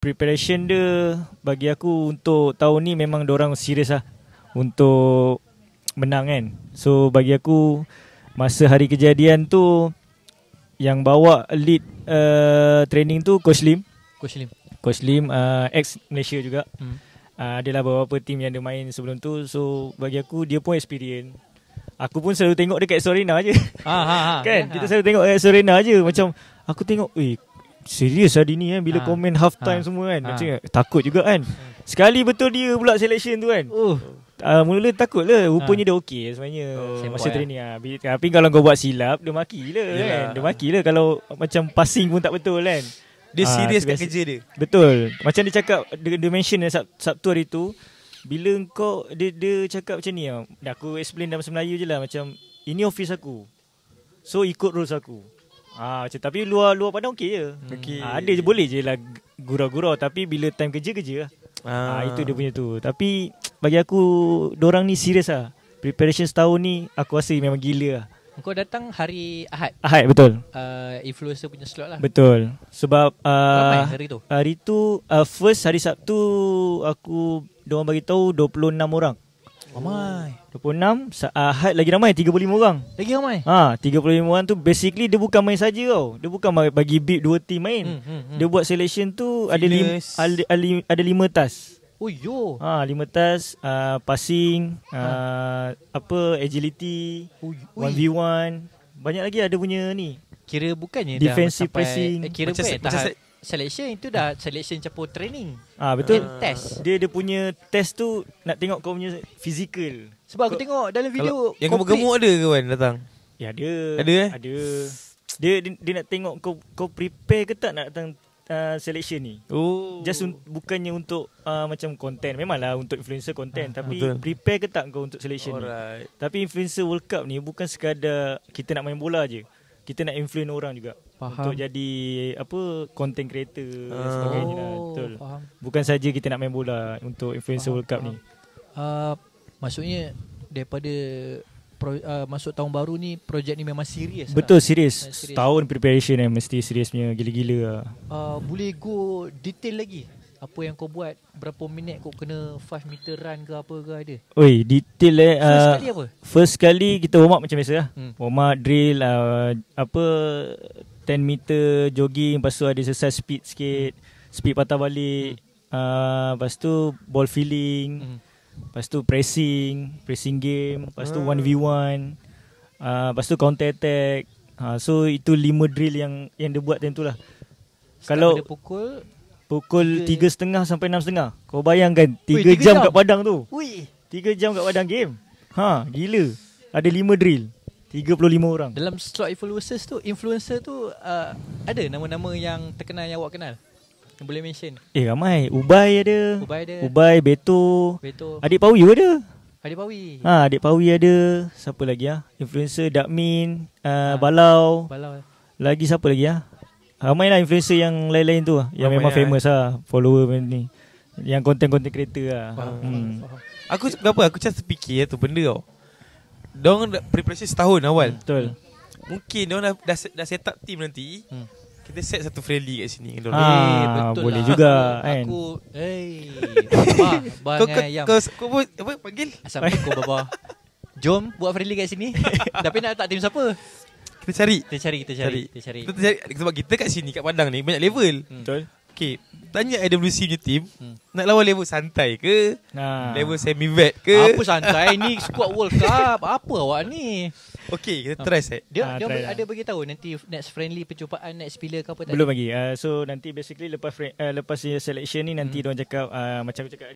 preparation dia bagi aku untuk tahun ni memang dorang serius lah untuk menang kan. So bagi aku masa hari kejadian tu yang bawa lead training tu Coach Lim. Coach Lim ex Malaysia juga. Adalah beberapa tim yang dia main sebelum tu. So bagi aku dia pun experience. Aku pun selalu tengok dekat Sorena je. Kan kita selalu tengok dekat Sorena je. Macam aku tengok serius lah Dini kan. Bila komen half time semua kan. Macam takut juga kan. Sekali betul dia pula selection tu kan. Mula-mula takut lah. Rupanya dia okey sebenarnya masa training Tapi kalau kau buat silap, dia maki lah kan. Dia maki lah kalau macam passing pun tak betul kan. Dia serius kat kerja dia. Betul. Macam dia cakap, dia mention Sabtu hari tu, bila kau dia cakap macam ni lah. Aku explain dalam bahasa Melayu je lah. Macam ini office aku, so ikut rules aku. Macam, tapi luar padang okey je. Ada je boleh je lah gurau-gurau. Tapi bila time kerja lah. Itu dia punya tu. Tapi bagi aku dorang ni serius lah. Preparation setahun ni aku rasa memang gila lah. Kau datang hari Ahad. Betul. Influencer punya slot lah. Betul. Sebab hari tu first hari Sabtu aku diorang bagi tahu 26 orang. Ramai. 26, Ahad lagi ramai 35 orang. Lagi ramai. 35 orang tu basically dia bukan main saja tau. Dia bukan bagi bid 2 team main. Dia buat selection tu ada 5 task. 5 task, passing, agility, 1v1. Banyak lagi ada punya ni. Kira bukannya defensive dah pressing. Kira bukan tahap selection itu dah selection campur training. Betul. Test. Dia punya test tu nak tengok kau punya physical. Sebab aku tengok dalam video yang gemuk ada ke kan datang? Ya ada. Ada. Dia nak tengok kau prepare ke tak nak datang selection ni. Just bukannya untuk macam content. Memanglah untuk influencer content, tapi betul. Prepare ke tak kau untuk selection ni. Tapi influencer World Cup ni bukan sekadar kita nak main bola je. Kita nak influence orang juga. Untuk jadi content creator sebagainya lah. Betul. Faham. Bukan saja kita nak main bola untuk influencer World Cup ni. Maksudnya daripada masuk tahun baru ni, projek ni memang serius. Betul, serius. Tahun preparation mesti serius punya gila-gila lah. Boleh go detail lagi? Apa yang kau buat? Berapa minit kau kena 5 meter run ke apa ke ada? Detail First kali apa? First kali kita warm up macam biasa lah. Warm up, drill, 10 meter jogging. Lepas tu ada exercise speed sikit. Speed patah balik. Lepas tu ball filling. Lepas tu pressing game. Lepas tu 1v1. Lepas tu counter attack. So itu 5 drill yang dia buat time tu lah. Kalau pukul 3.30 sampai 6.30. Kau bayangkan 3 jam kat padang tu. 3 jam kat padang game. Gila. Ada 5 drill, 35 orang. Dalam slot influencer tu ada nama-nama yang terkenal yang awak kenal? Yang boleh mention? Ramai. Ubay ada. Ubay, Beto. Adik Pawi ada. Adik Pawi ada. Siapa lagi influencer Dakmin, Balau. Lagi siapa lagi ramai lah influencer yang lain-lain tu yang memang famous follower ni. Yang content creator lah. Aku macam terfikir tu benda tau. Diorang preparation setahun awal. Betul. Mungkin diorang dah set up team nanti. Kita set satu friendly kat sini. Betul boleh lah. juga kan. Kau apa panggil? Assalamualaikum baba. Jom buat friendly kat sini. Tapi nak letak tim siapa? Kita cari. Sebab kita kat sini kat padang ni banyak level. Betul. Okay, tanya IWC punya team nak lawan level santai ke, level semi-vet ke. Apa santai ni, squad World Cup. Apa awak ni? Okay, kita try set. Dia ada bagi tahu nanti next friendly percubaan next pillar ke apa tak? Belum lagi. So nanti basically lepas selection ni nanti diorang cakap macam aku cakap